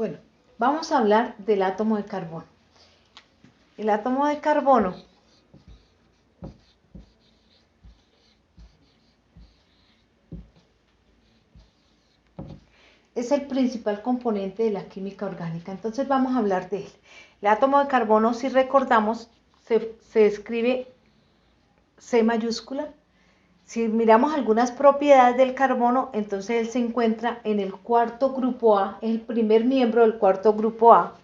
Bueno, vamos a hablar del átomo de carbono. El átomo de carbono es el principal componente de la química orgánica. Entonces vamos a hablar de él. El átomo de carbono, si recordamos, se escribe C mayúscula. Si miramos algunas propiedades del carbono, entonces él se encuentra en el cuarto grupo A, es el primer miembro del cuarto grupo A.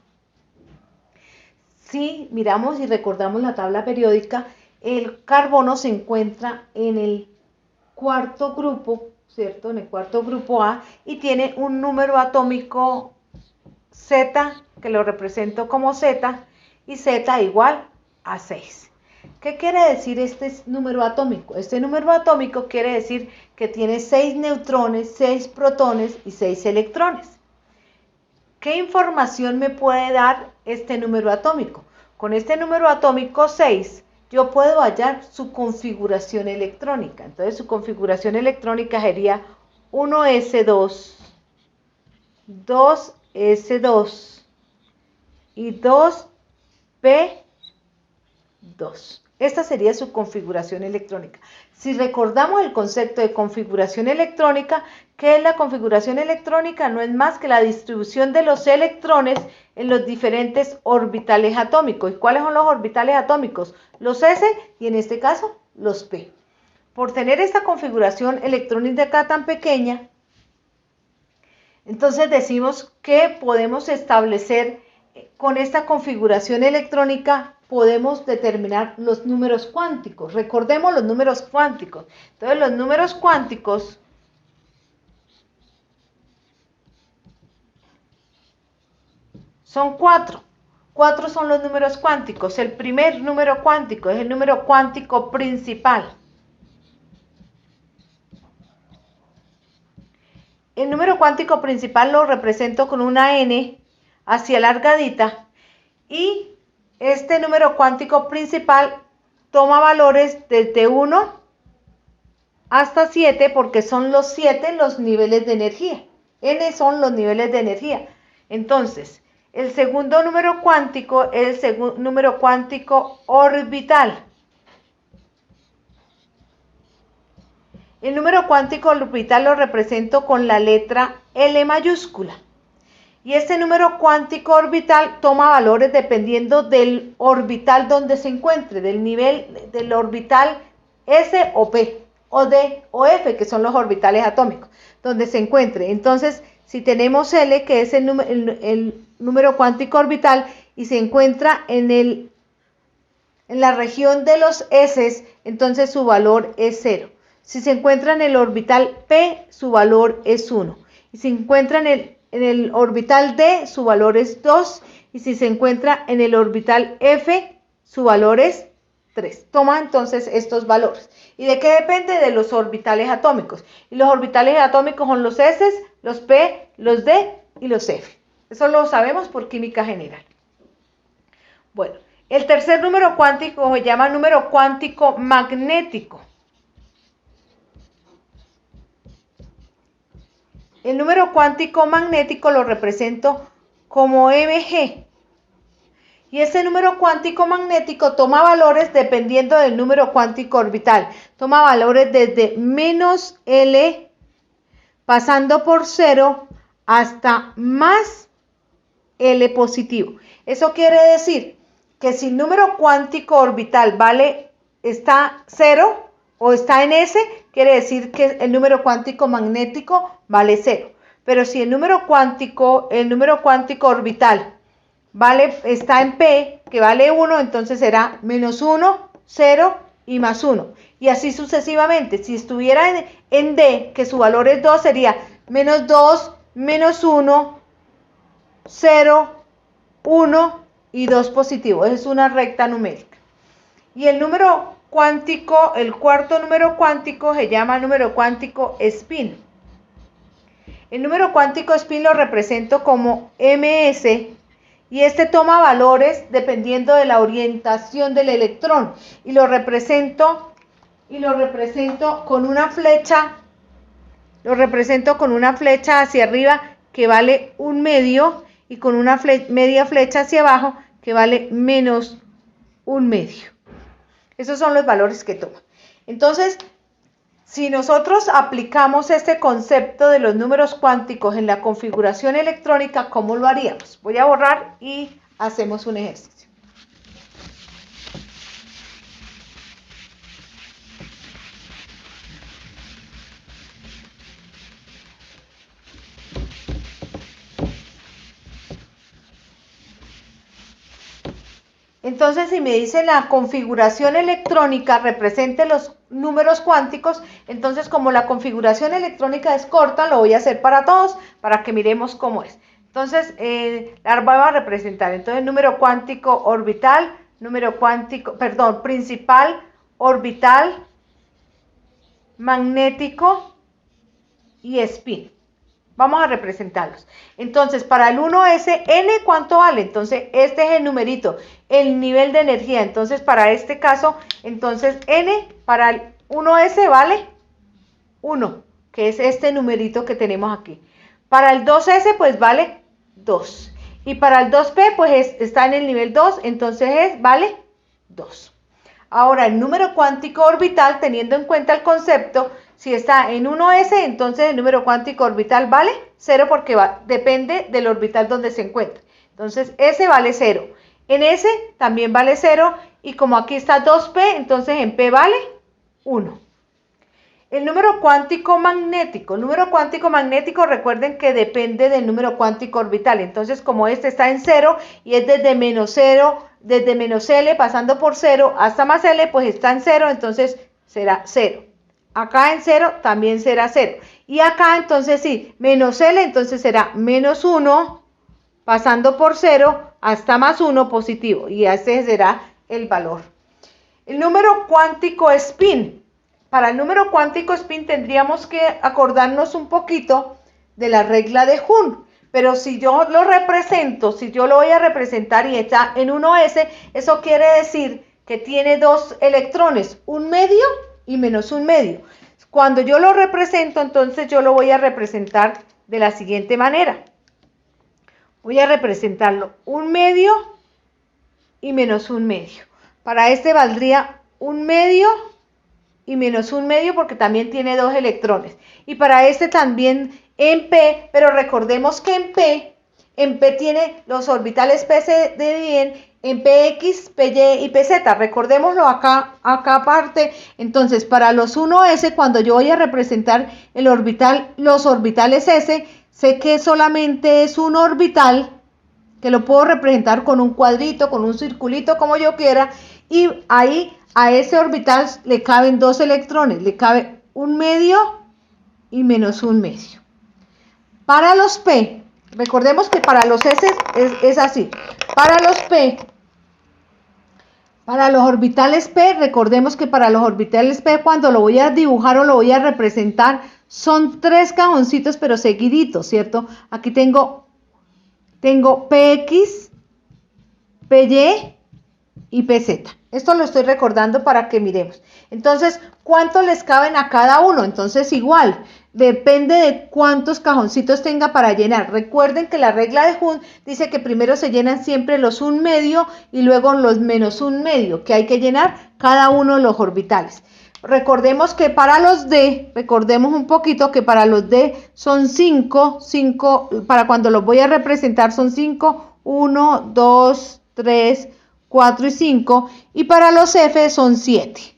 Si miramos y recordamos la tabla periódica, el carbono se encuentra en el cuarto grupo, ¿cierto? En el cuarto grupo A, y tiene un número atómico Z, que lo represento como Z, y Z igual a 6. ¿Qué quiere decir este número atómico? Este número atómico quiere decir que tiene 6 neutrones, 6 protones y 6 electrones. ¿Qué información me puede dar este número atómico? Con este número atómico 6, yo puedo hallar su configuración electrónica. Entonces, su configuración electrónica sería 1s2, 2s2 y 2p2. Esta sería su configuración electrónica. Si recordamos el concepto de configuración electrónica, ¿qué es la configuración electrónica? No es más que la distribución de los electrones en los diferentes orbitales atómicos. ¿Y cuáles son los orbitales atómicos? Los s y en este caso los p. Por tener esta configuración electrónica tan pequeña, entonces decimos que podemos establecer con esta configuración electrónica, podemos determinar los números cuánticos. Recordemos los números cuánticos. Entonces, los números cuánticos son 4. 4 son los números cuánticos. El primer número cuántico es el número cuántico principal. El número cuántico principal lo represento con una n hacia alargadita, y este número cuántico principal toma valores desde 1 hasta 7 porque son los 7 los niveles de energía. N son los niveles de energía. Entonces, el segundo número cuántico es el número cuántico orbital. El número cuántico orbital lo represento con la letra L mayúscula. Y este número cuántico orbital toma valores dependiendo del orbital donde se encuentre, del nivel del orbital S o P, o D o F, que son los orbitales atómicos, donde se encuentre. Entonces, si tenemos L, que es el número cuántico orbital, y se encuentra en la región de los S, entonces su valor es 0. Si se encuentra en el orbital P, su valor es 1. Y si se encuentra en el orbital D, su valor es 2, y si se encuentra en el orbital F, su valor es 3. Toma entonces estos valores. ¿Y de qué depende? De los orbitales atómicos. Y los orbitales atómicos son los S, los P, los D y los F. Eso lo sabemos por química general. Bueno, el tercer número cuántico se llama número cuántico magnético. El número cuántico magnético lo represento como mg. Y ese número cuántico magnético toma valores dependiendo del número cuántico orbital. Toma valores desde menos L, pasando por 0, hasta más L positivo. Eso quiere decir que si el número cuántico orbital está 0, o está en S, quiere decir que el número cuántico magnético vale 0. Pero si el número cuántico orbital está en P, que vale 1, entonces será menos 1, 0 y más 1. Y así sucesivamente. Si estuviera en D, que su valor es 2, sería menos 2, menos 1, 0, 1 y 2 positivo. Esa es una recta numérica. Y el número cuántico, el cuarto número cuántico se llama número cuántico spin. El número cuántico spin lo represento como ms, y este toma valores dependiendo de la orientación del electrón, y lo represento con una flecha, hacia arriba que vale 1 medio, y con una media flecha hacia abajo que vale menos 1/2. Esos son los valores que toma. Entonces, si nosotros aplicamos este concepto de los números cuánticos en la configuración electrónica, ¿cómo lo haríamos? Voy a borrar y hacemos un ejercicio. Entonces, si me dice la configuración electrónica represente los números cuánticos, entonces como la configuración electrónica es corta, lo voy a hacer para todos, para que miremos cómo es. Entonces, la vamos a representar. Entonces, número cuántico orbital, principal, orbital, magnético y spin. Vamos a representarlos. Entonces, para el 1s, n, ¿cuánto vale? Entonces, este es el numerito, el nivel de energía. Entonces, para este caso, entonces, n para el 1s vale 1, que es este numerito que tenemos aquí. Para el 2s, pues vale 2. Y para el 2p, pues está en el nivel 2, entonces vale 2. Ahora, el número cuántico orbital, teniendo en cuenta el concepto, si está en 1s, entonces el número cuántico orbital vale 0 porque depende del orbital donde se encuentra. Entonces, S vale 0. En S también vale 0 y como aquí está 2p, entonces en P vale 1. El número cuántico magnético. El número cuántico magnético, recuerden que depende del número cuántico orbital. Entonces, como este está en 0 y es desde menos 0, desde menos L pasando por 0 hasta más L, pues está en 0, entonces será 0. Acá en 0 también será 0. Y acá entonces sí, menos L, entonces será menos 1, pasando por 0 hasta más 1 positivo. Y este será el valor. El número cuántico spin. Para el número cuántico spin tendríamos que acordarnos un poquito de la regla de Hund. Pero si yo lo represento, si yo lo voy a representar y está en 1s, eso quiere decir que tiene dos electrones, un medio y menos un medio. Cuando yo lo represento, entonces yo lo voy a representar de la siguiente manera. Voy a representarlo un medio y menos un medio. Para este valdría un medio y menos un medio porque también tiene dos electrones. Y para este también en P, pero recordemos que en P tiene los orbitales P se dividen en PX, PY y PZ. Recordémoslo acá aparte. Entonces, para los 1s, cuando yo voy a representar el orbital, los orbitales S, sé que solamente es un orbital, que lo puedo representar con un cuadrito, con un circulito, como yo quiera, y ahí a ese orbital le caben dos electrones, le cabe un medio y menos un medio. Para los P, recordemos que para los S es así. Para los P, para los orbitales P, recordemos que para los orbitales P, cuando lo voy a dibujar o lo voy a representar, son tres cajoncitos, pero seguiditos, ¿cierto? Aquí tengo PX, PY y PZ. Esto lo estoy recordando para que miremos. Entonces, ¿cuántos les caben a cada uno? Entonces, igual, depende de cuántos cajoncitos tenga para llenar. Recuerden que la regla de Hund dice que primero se llenan siempre los un medio y luego los menos un medio, que hay que llenar cada uno de los orbitales. Recordemos que para los D, recordemos un poquito que para los D son 5, para cuando los voy a representar son 5, 1, 2, 3, 4 y 5, y para los F son 7.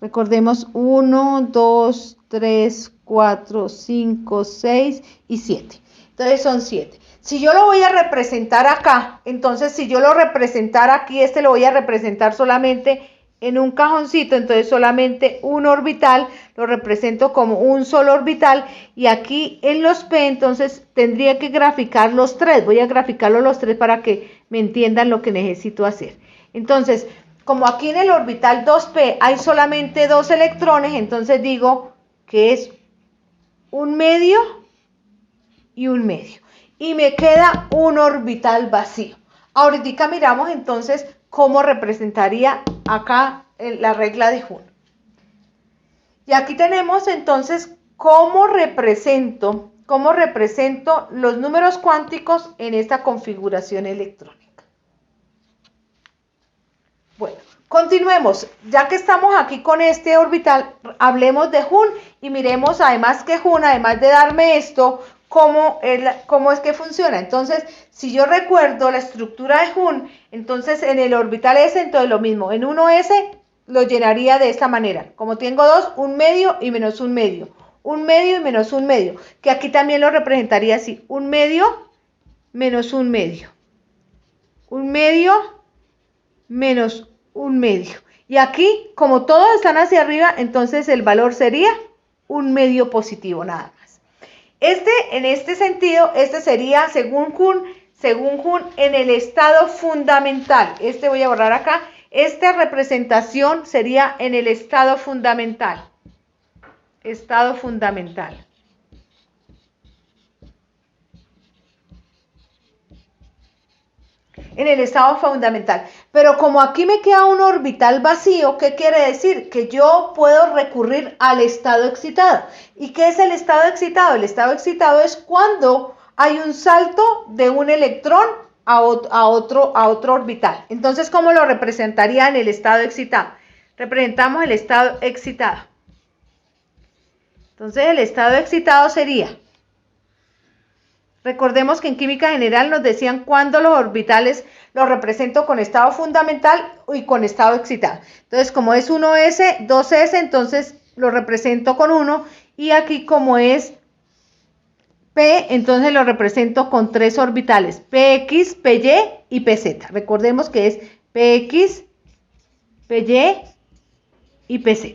Recordemos 1, 2, 3, 4, 5, 6 y 7. Entonces son 7. Si yo lo voy a representar acá, entonces si yo lo representara aquí, lo voy a representar solamente en un cajoncito, entonces solamente un orbital, lo represento como un solo orbital, y aquí en los P, entonces tendría que graficar los tres. Voy a graficarlos los tres para que me entiendan lo que necesito hacer. Entonces, como aquí en el orbital 2p hay solamente dos electrones, entonces digo que es un medio y un medio. Y me queda un orbital vacío. Ahorita miramos entonces cómo representaría acá la regla de Hund. Y aquí tenemos entonces cómo represento los números cuánticos en esta configuración electrónica? Bueno, continuemos. Ya que estamos aquí con este orbital, hablemos de Hun y miremos además que Hun, además de darme esto, cómo es que funciona. Entonces, si yo recuerdo la estructura de Hun, entonces en el orbital S, entonces lo mismo. En 1S lo llenaría de esta manera. Como tengo dos, un medio y menos un medio. Un medio y menos un medio. Que aquí también lo representaría así. Un medio menos un medio. Un medio menos un medio. Y aquí, como todos están hacia arriba, entonces el valor sería un medio positivo nada más. En este sentido, este sería, según Hun, en el estado fundamental. Voy a borrar acá. Esta representación sería en el estado fundamental. Estado fundamental. En el estado fundamental. Pero como aquí me queda un orbital vacío, ¿qué quiere decir? Que yo puedo recurrir al estado excitado. ¿Y qué es el estado excitado? El estado excitado es cuando hay un salto de un electrón a otro orbital. Entonces, ¿cómo lo representaría en el estado excitado? Representamos el estado excitado. Entonces, el estado excitado sería... Recordemos que en química general nos decían cuándo los orbitales los represento con estado fundamental y con estado excitado. Entonces, como es 1s, 2s, entonces lo represento con 1. Y aquí como es P, entonces lo represento con 3 orbitales. Px, Py y Pz. Recordemos que es Px, Py y Pz.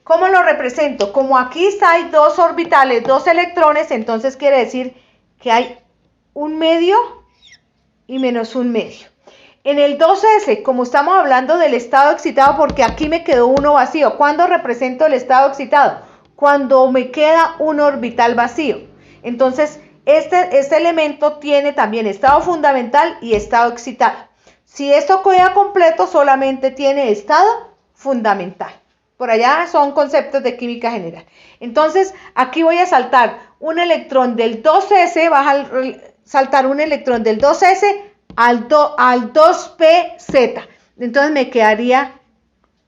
¿Cómo lo represento? Como aquí hay 2 orbitales, 2 electrones, entonces quiere decir que hay un medio y menos un medio. En el 2s, como estamos hablando del estado excitado, porque aquí me quedó uno vacío. ¿Cuándo represento el estado excitado? Cuando me queda un orbital vacío. Entonces, este elemento tiene también estado fundamental y estado excitado. Si esto queda completo, solamente tiene estado fundamental. Por allá son conceptos de química general. Entonces, aquí voy a saltar un electrón del 2s, va a saltar un electrón del 2s al 2pz. Entonces me quedaría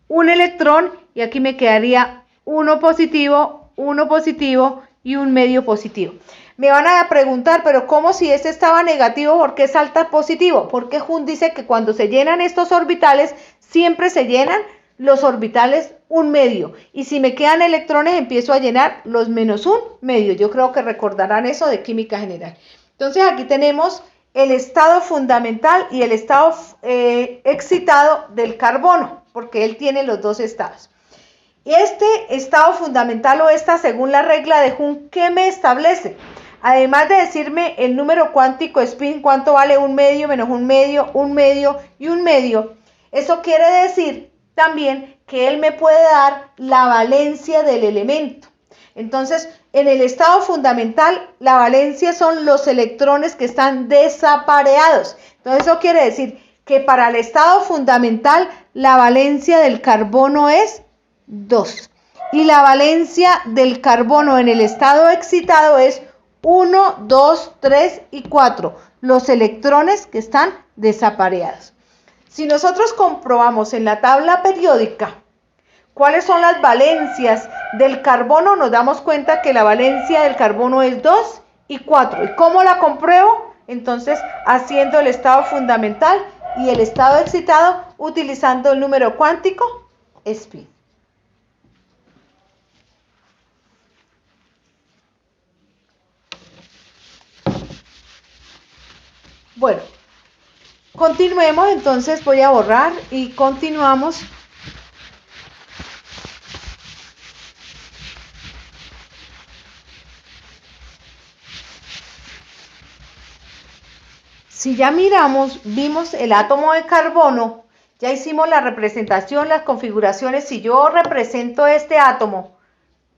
un electrón y aquí me quedaría uno positivo y un medio positivo. Me van a preguntar, pero ¿cómo si este estaba negativo? ¿Por qué salta positivo? Porque Hun dice que cuando se llenan estos orbitales, siempre se llenan los orbitales un medio. Y si me quedan electrones, empiezo a llenar los menos un medio. Yo creo que recordarán eso de química general. Entonces aquí tenemos el estado fundamental y el estado excitado del carbono, porque él tiene los dos estados. Este estado fundamental o según la regla de Hun, ¿qué me establece? Además de decirme el número cuántico spin, cuánto vale un medio, menos un medio y un medio, eso quiere decir también que él me puede dar la valencia del elemento. Entonces, en el estado fundamental, la valencia son los electrones que están desapareados. Entonces, eso quiere decir que para el estado fundamental, la valencia del carbono es 2. Y la valencia del carbono en el estado excitado es 1, 2, 3 y 4. Los electrones que están desapareados. Si nosotros comprobamos en la tabla periódica cuáles son las valencias del carbono, nos damos cuenta que la valencia del carbono es 2 y 4. ¿Y cómo la compruebo? Entonces, haciendo el estado fundamental y el estado excitado, utilizando el número cuántico spin. Bueno, continuemos, entonces voy a borrar y continuamos. Si ya vimos el átomo de carbono, ya hicimos la representación, las configuraciones. Si yo represento este átomo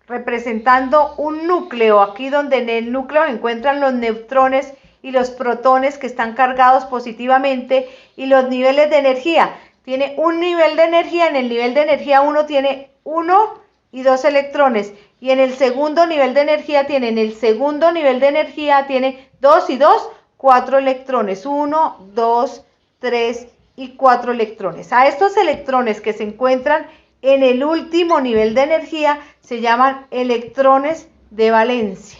representando un núcleo, aquí donde en el núcleo se encuentran los neutrones y los protones que están cargados positivamente y los niveles de energía. Tiene un nivel de energía, en el nivel de energía 1 tiene 1 y 2 electrones Y en el segundo nivel de energía tiene, 2 y 2, 4 electrones. 1, 2, 3 y 4 electrones. A estos electrones que se encuentran en el último nivel de energía se llaman electrones de valencia.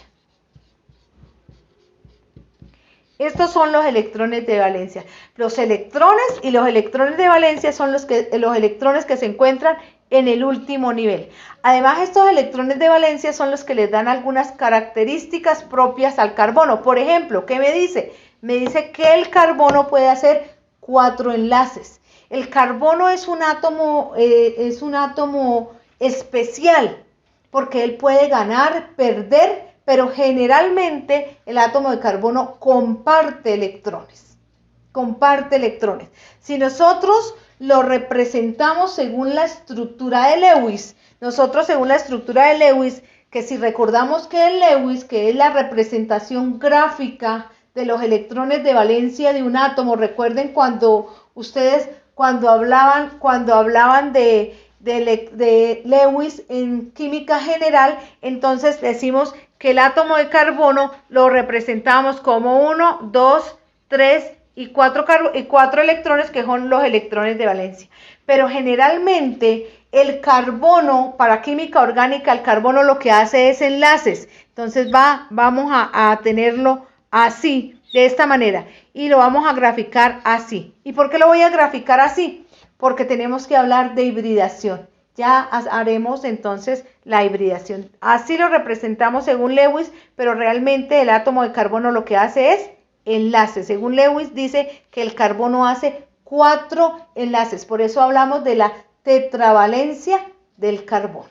Estos son los electrones de valencia. Los electrones y los electrones de valencia son los electrones que se encuentran en el último nivel. Además, estos electrones de valencia son los que les dan algunas características propias al carbono. Por ejemplo, ¿qué me dice? Me dice que el carbono puede hacer 4 enlaces. El carbono es un átomo especial porque él puede ganar, perder, pero generalmente el átomo de carbono comparte electrones. Si nosotros lo representamos según la estructura de Lewis, que si recordamos que el Lewis, que es la representación gráfica de los electrones de valencia de un átomo, recuerden cuando hablaban de Lewis en química general, entonces decimos que el átomo de carbono lo representamos como 1, 2, 3 y 4 electrones, que son los electrones de valencia. Pero generalmente el carbono, para química orgánica, el carbono lo que hace es enlaces. Entonces vamos a tenerlo así, de esta manera, y lo vamos a graficar así. ¿Y por qué lo voy a graficar así? Porque tenemos que hablar de hibridación. Ya haremos entonces la hibridación. Así lo representamos según Lewis, pero realmente el átomo de carbono lo que hace es enlaces. Según Lewis dice que el carbono hace 4 enlaces. Por eso hablamos de la tetravalencia del carbono.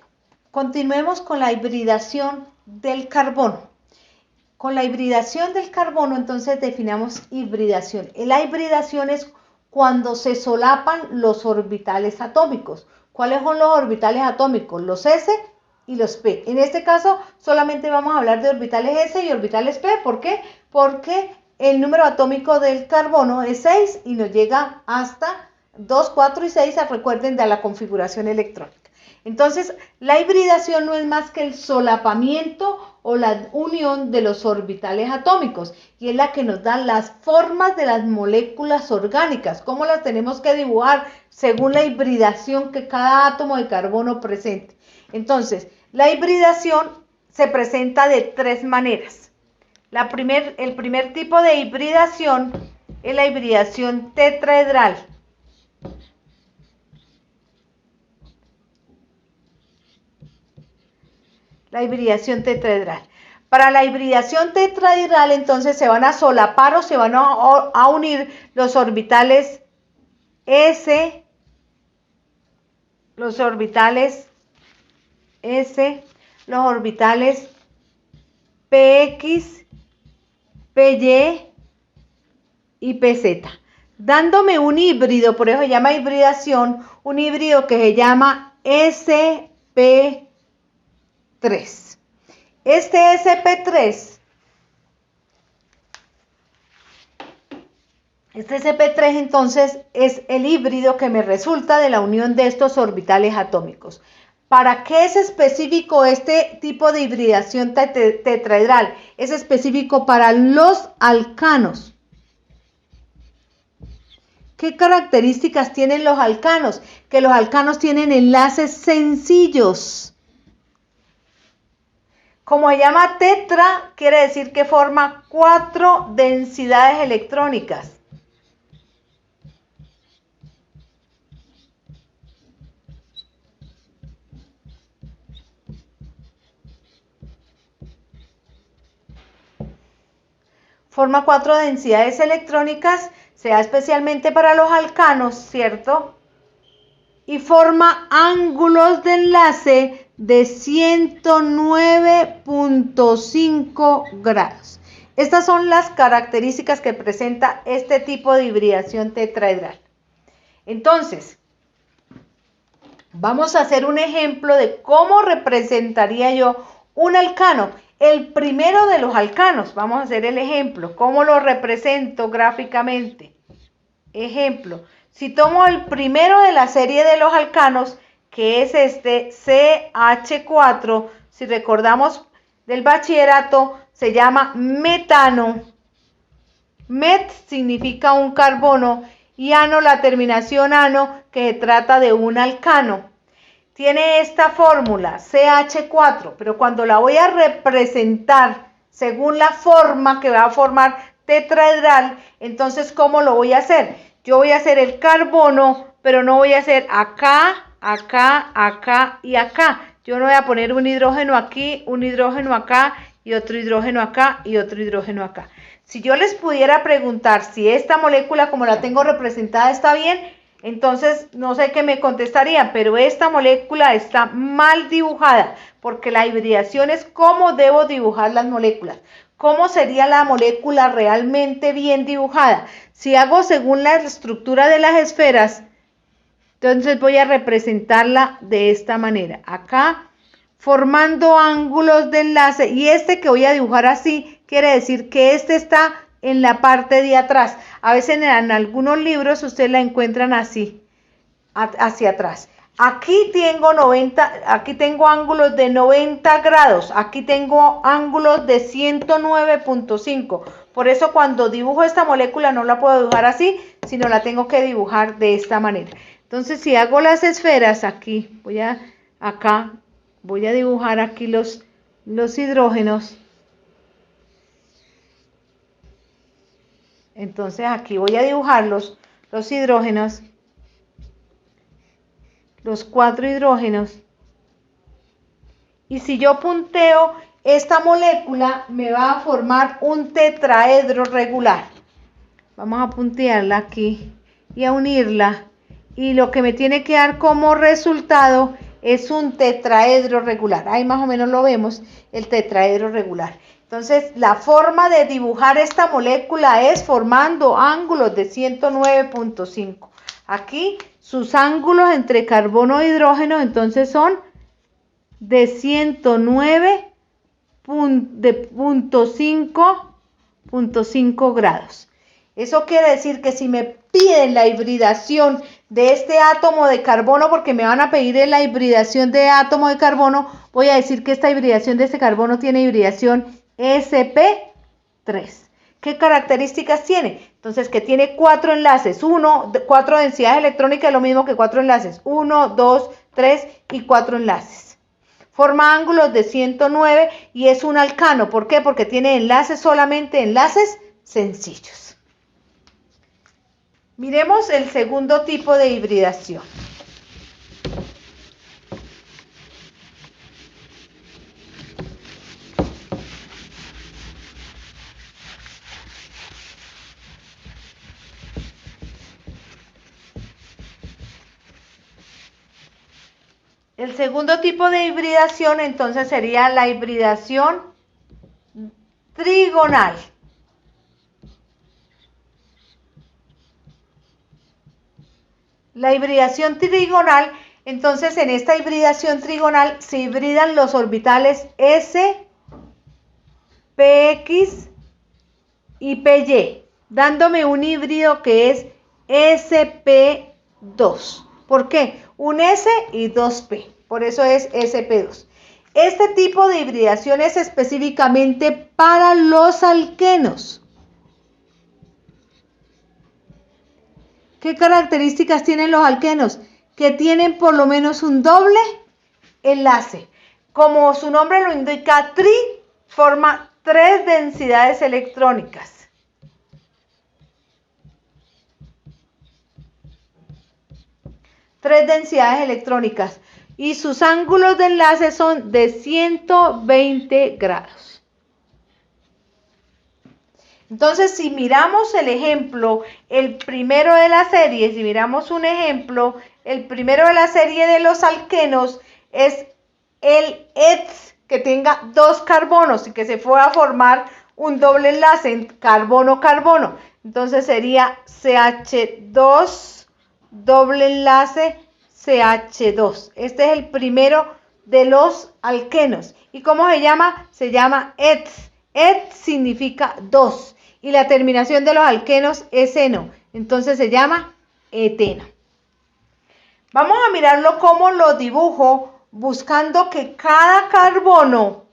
Continuemos con la hibridación del carbono. Con la hibridación del carbono, entonces definamos hibridación. La hibridación es cuando se solapan los orbitales atómicos. ¿Cuáles son los orbitales atómicos? Los S y los P. En este caso solamente vamos a hablar de orbitales S y orbitales P. ¿Por qué? Porque el número atómico del carbono es 6 y nos llega hasta 2, 4 y 6, recuerden, de la configuración electrónica. Entonces, la hibridación no es más que el solapamiento o la unión de los orbitales atómicos, y es la que nos da las formas de las moléculas orgánicas, cómo las tenemos que dibujar según la hibridación que cada átomo de carbono presente. Entonces, la hibridación se presenta de 3 maneras. El primer tipo de hibridación es la hibridación tetraedral. La hibridación tetraedral. Para la hibridación tetraedral, entonces se van a solapar o se van a unir los orbitales S, los orbitales PX, PY y PZ, dándome un híbrido, por eso se llama hibridación, un híbrido que se llama SP3. Este SP3 entonces es el híbrido que me resulta de la unión de estos orbitales atómicos. ¿Para qué es específico este tipo de hibridación tetraedral? Es específico para los alcanos. ¿Qué características tienen los alcanos? Que los alcanos tienen enlaces sencillos. Como se llama tetra, quiere decir que forma 4 densidades electrónicas. Forma 4 densidades electrónicas, se da especialmente para los alcanos, ¿cierto? Y forma ángulos de enlace de 109.5 grados. Estas son las características que presenta este tipo de hibridación tetraedral. Entonces, vamos a hacer un ejemplo de cómo representaría yo un alcano. El primero de los alcanos, vamos a hacer el ejemplo. ¿Cómo lo represento gráficamente? Ejemplo, si tomo el primero de la serie de los alcanos, que es este CH4, si recordamos del bachillerato, se llama metano. Met significa un carbono y ano, la terminación ano, que se trata de un alcano. Tiene esta fórmula, CH4, pero cuando la voy a representar según la forma que va a formar tetraedral, entonces, ¿cómo lo voy a hacer? Yo voy a hacer el carbono, pero no voy a hacer acá, acá, acá y acá. Yo no voy a poner un hidrógeno aquí, un hidrógeno acá y otro hidrógeno acá y otro hidrógeno acá. Si yo les pudiera preguntar si esta molécula como la tengo representada está bien, entonces no sé qué me contestarían, pero esta molécula está mal dibujada, porque la hibridación es cómo debo dibujar las moléculas. ¿Cómo sería la molécula realmente bien dibujada? Si hago según la estructura de las esferas, entonces voy a representarla de esta manera. Acá, formando ángulos de enlace, y este que voy a dibujar así, quiere decir que este está en la parte de atrás. A veces en algunos libros ustedes la encuentran así, hacia atrás. Aquí tengo ángulos de 90 grados, aquí tengo ángulos de 109.5. Por eso cuando dibujo esta molécula no la puedo dibujar así, sino la tengo que dibujar de esta manera. Entonces, si hago las esferas aquí, voy a dibujar aquí los hidrógenos. Entonces, aquí voy a dibujar los hidrógenos, los 4 hidrógenos. Y si yo punteo esta molécula, me va a formar un tetraedro regular. Vamos a puntearla aquí y a unirla. Y lo que me tiene que dar como resultado es un tetraedro regular. Ahí más o menos lo vemos, el tetraedro regular. Entonces, la forma de dibujar esta molécula es formando ángulos de 109.5. Aquí, sus ángulos entre carbono e hidrógeno, entonces son de 109.5 grados. Eso quiere decir que si me piden la hibridación de este átomo de carbono, porque me van a pedir la hibridación de átomo de carbono, voy a decir que esta hibridación de este carbono tiene hibridación sp3. ¿Qué características tiene? Entonces, que tiene 4 enlaces, 4 densidades electrónicas, lo mismo que 4 enlaces, 1, 2, 3 y 4 enlaces. Forma ángulos de 109 y es un alcano. ¿Por qué? Porque tiene enlaces, solamente enlaces sencillos. Miremos el segundo tipo de hibridación. El segundo tipo de hibridación entonces sería la hibridación trigonal. La hibridación trigonal, entonces en esta hibridación trigonal se hibridan los orbitales s, px y py, dándome un híbrido que es sp2. ¿Por qué? Un s y 2p, por eso es sp2. Este tipo de hibridación es específicamente para los alquenos. ¿Qué características tienen los alquenos? Que tienen por lo menos un doble enlace. Como su nombre lo indica, tri forma 3 densidades electrónicas. Tres densidades electrónicas. Y sus ángulos de enlace son de 120 grados. Entonces, si miramos el ejemplo, el primero de la serie, si miramos un ejemplo, el primero de la serie de los alquenos es el eth, que tenga 2 carbonos y que se pueda formar un doble enlace en carbono-carbono. Entonces sería CH2, doble enlace CH2. Este es el primero de los alquenos. ¿Y cómo se llama? Se llama eth. Et significa 2 y la terminación de los alquenos es eno, entonces se llama eteno. Vamos a mirarlo cómo lo dibujo. buscando que cada carbono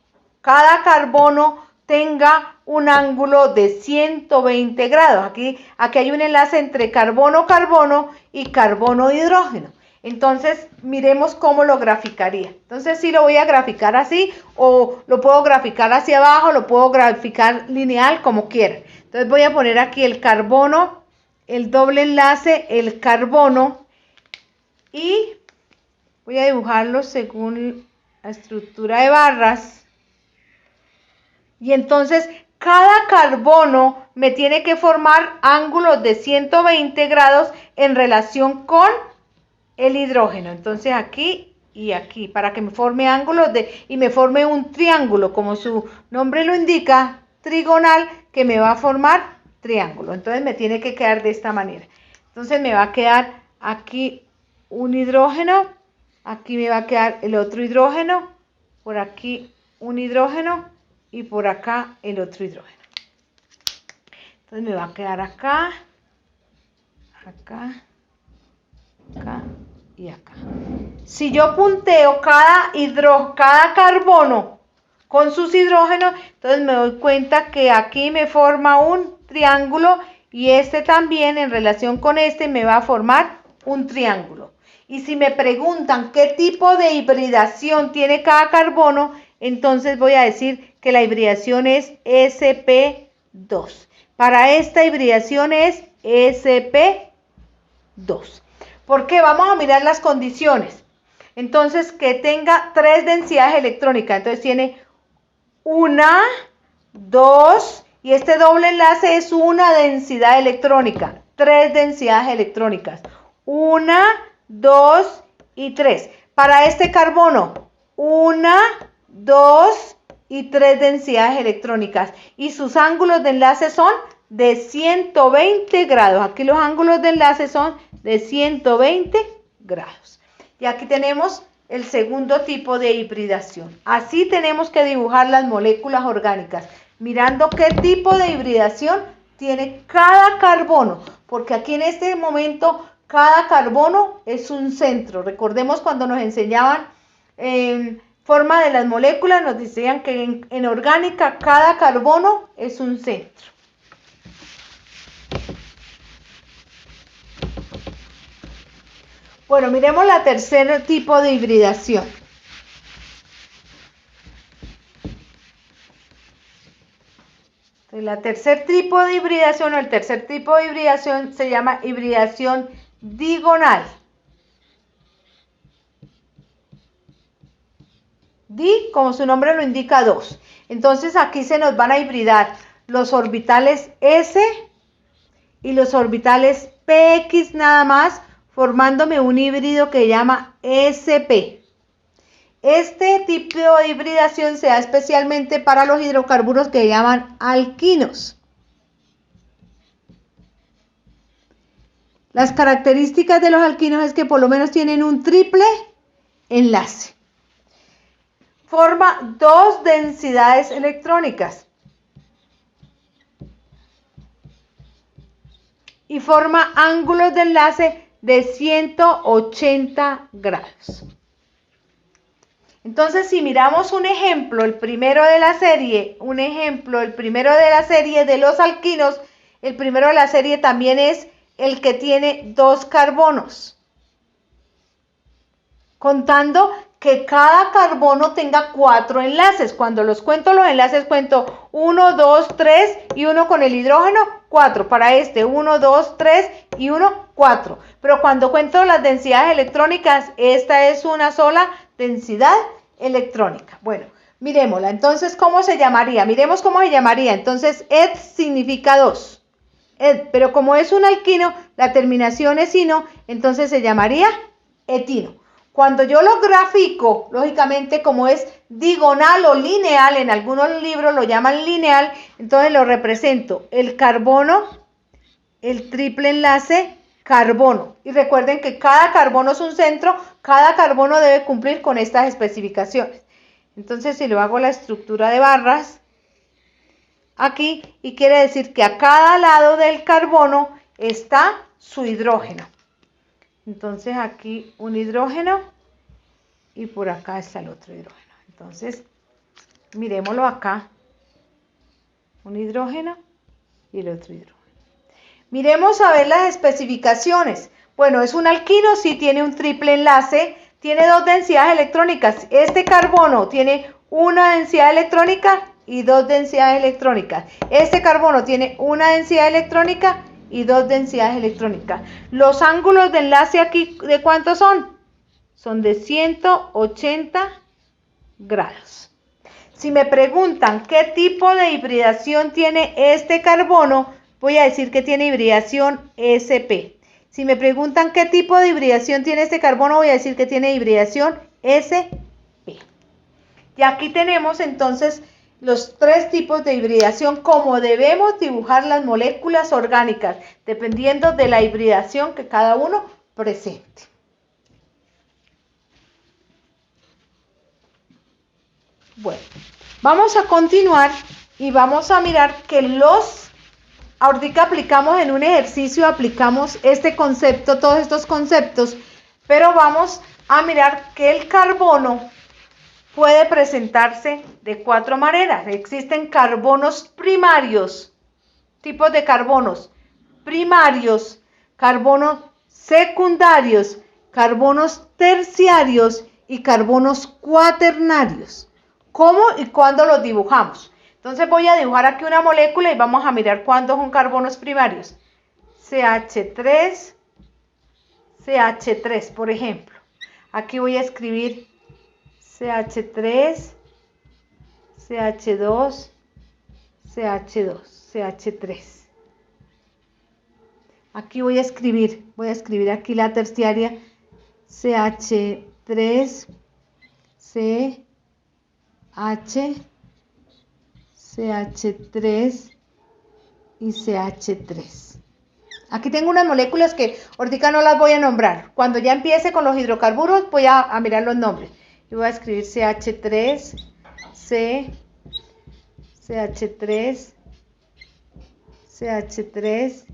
tenga un ángulo de 120 grados. Aquí hay un enlace entre carbono-carbono y carbono-hidrógeno. Entonces, miremos cómo lo graficaría. Entonces, sí lo voy a graficar así, o lo puedo graficar hacia abajo, lo puedo graficar lineal, como quieran. Entonces, voy a poner aquí el carbono, el doble enlace, el carbono, y voy a dibujarlo según la estructura de barras. Y entonces, cada carbono me tiene que formar ángulos de 120 grados en relación con el hidrógeno. Entonces aquí y aquí, para que me forme ángulos y me forme un triángulo, como su nombre lo indica, trigonal, que me va a formar triángulo. Entonces me tiene que quedar de esta manera. Entonces me va a quedar aquí un hidrógeno, aquí me va a quedar el otro hidrógeno, por aquí un hidrógeno y por acá el otro hidrógeno. Entonces me va a quedar acá, acá, acá y acá. Si yo punteo cada carbono con sus hidrógenos, entonces me doy cuenta que aquí me forma un triángulo y este también en relación con este me va a formar un triángulo. Y si me preguntan qué tipo de hibridación tiene cada carbono, entonces voy a decir que la hibridación es sp2. Para esta hibridación es sp2. ¿Por qué? Vamos a mirar las condiciones. Entonces, que tenga 3 densidades electrónicas. Entonces, tiene 1, 2, y este doble enlace es una densidad electrónica. 3 densidades electrónicas. 1, 2 y 3. Para este carbono, 1, 2 y 3 densidades electrónicas. Y sus ángulos de enlace son de 120 grados. Aquí los ángulos de enlace son de 120 grados. Y aquí tenemos el segundo tipo de hibridación. Así tenemos que dibujar las moléculas orgánicas, mirando qué tipo de hibridación tiene cada carbono, porque aquí en este momento cada carbono es un centro. Recordemos cuando nos enseñaban forma de las moléculas, nos decían que en orgánica cada carbono es un centro. Bueno, miremos la tercer tipo de hibridación. El tercer tipo de hibridación se llama hibridación digonal. Como su nombre lo indica, 2. Entonces aquí se nos van a hibridar los orbitales S y los orbitales PX nada más, formándome un híbrido que se llama SP. Este tipo de hibridación se da especialmente para los hidrocarburos que se llaman alquinos. Las características de los alquinos es que por lo menos tienen un triple enlace. Forma 2 densidades electrónicas. Y forma ángulos de enlace de 180 grados. Entonces, si miramos un ejemplo, el primero de la serie de los alquinos, el primero de la serie también es el que tiene 2 carbonos. Contando que cada carbono tenga 4 enlaces. Cuando los cuento los enlaces, cuento 1, 2, 3 y 1 con el hidrógeno, 4. Para este, 1, 2, 3 y 1, 4. Pero cuando cuento las densidades electrónicas, esta es una sola densidad electrónica. Bueno, miremosla. Entonces, ¿cómo se llamaría? Miremos cómo se llamaría. Entonces, et significa 2. Pero como es un alquino, la terminación es ino, entonces se llamaría etino. Cuando yo lo grafico, lógicamente como es digonal o lineal, en algunos libros lo llaman lineal, entonces lo represento el carbono, el triple enlace, carbono. Y recuerden que cada carbono es un centro, cada carbono debe cumplir con estas especificaciones. Entonces si lo hago la estructura de barras aquí, y quiere decir que a cada lado del carbono está su hidrógeno. Entonces aquí un hidrógeno y por acá está el otro hidrógeno. Entonces, miremoslo acá. Un hidrógeno y el otro hidrógeno. Miremos a ver las especificaciones. Bueno, es un alquino, sí tiene un triple enlace, tiene 2 densidades electrónicas. Este carbono tiene una densidad electrónica y 2 densidades electrónicas. Este carbono tiene una densidad electrónica y 2 densidades electrónicas. Los ángulos de enlace aquí, ¿de cuántos son? Son de 180 grados. Si me preguntan qué tipo de hibridación tiene este carbono, voy a decir que tiene hibridación sp. Si me preguntan qué tipo de hibridación tiene este carbono, voy a decir que tiene hibridación sp. Y aquí tenemos entonces los 3 tipos de hibridación, como debemos dibujar las moléculas orgánicas, dependiendo de la hibridación que cada uno presente. Bueno, vamos a continuar y vamos a mirar que ahorita aplicamos en un ejercicio, aplicamos este concepto, todos estos conceptos, pero vamos a mirar que el carbono puede presentarse de 4 maneras. Existen carbonos primarios, tipos de carbonos primarios, carbonos secundarios, carbonos terciarios y carbonos cuaternarios. ¿Cómo y cuándo los dibujamos? Entonces voy a dibujar aquí una molécula y vamos a mirar cuándo son carbonos primarios. CH3, CH3, por ejemplo. Aquí voy a escribir CH3, CH2, CH2, CH3. Aquí voy a escribir aquí la terciaria, CH3, CH3 y CH3. Aquí tengo unas moléculas que ahorita no las voy a nombrar. Cuando ya empiece con los hidrocarburos voy a mirar los nombres. Y voy a escribir CH3, CH3, CH3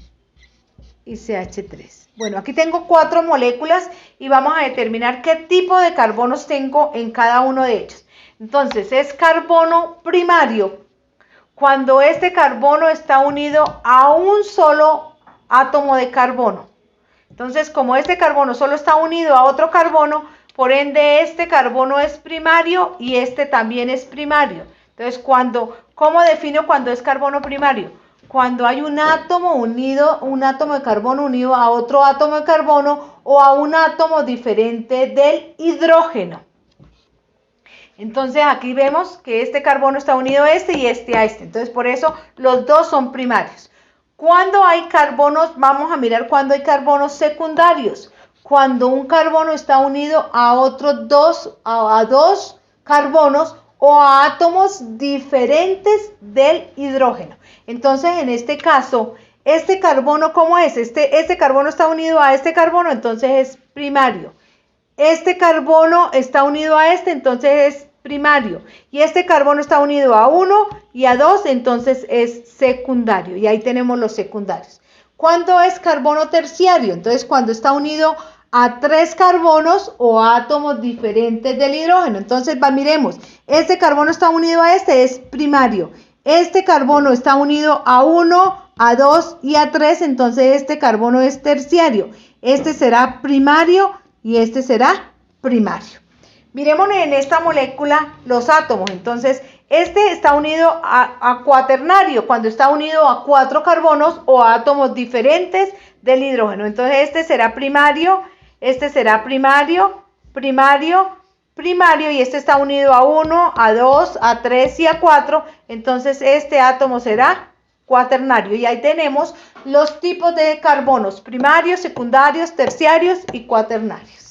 y CH3. Bueno, aquí tengo 4 moléculas y vamos a determinar qué tipo de carbonos tengo en cada uno de ellos. Entonces, es carbono primario cuando este carbono está unido a un solo átomo de carbono. Entonces, como este carbono solo está unido a otro carbono, por ende este carbono es primario y este también es primario. Entonces, ¿cómo defino cuando es carbono primario? Cuando hay un átomo de carbono unido a otro átomo de carbono o a un átomo diferente del hidrógeno. Entonces aquí vemos que este carbono está unido a este y este a este. Entonces por eso los dos son primarios. Cuando hay carbonos, vamos a mirar cuando hay carbonos secundarios. Cuando un carbono está unido a otros dos carbonos o a átomos diferentes del hidrógeno. Entonces en este caso, este carbono, ¿cómo es? Este carbono está unido a este carbono, entonces es primario. Este carbono está unido a este, entonces es primario. Y este carbono está unido a 1 y a 2, entonces es secundario. Y ahí tenemos los secundarios. ¿Cuándo es carbono terciario? Entonces cuando está unido a 3 carbonos o átomos diferentes del hidrógeno. Entonces miremos, este carbono está unido a este, es primario. Este carbono está unido a 1, a 2 y a 3, entonces este carbono es terciario. Este será primario y este será primario. Miremos en esta molécula los átomos. Entonces, este está unido a cuaternario, cuando está unido a 4 carbonos o a átomos diferentes del hidrógeno. Entonces, este será primario, este será primario, primario, primario, y este está unido a 1, a 2, a 3 y a 4. Entonces, este átomo será cuaternario. Y ahí tenemos los tipos de carbonos: primarios, secundarios, terciarios y cuaternarios.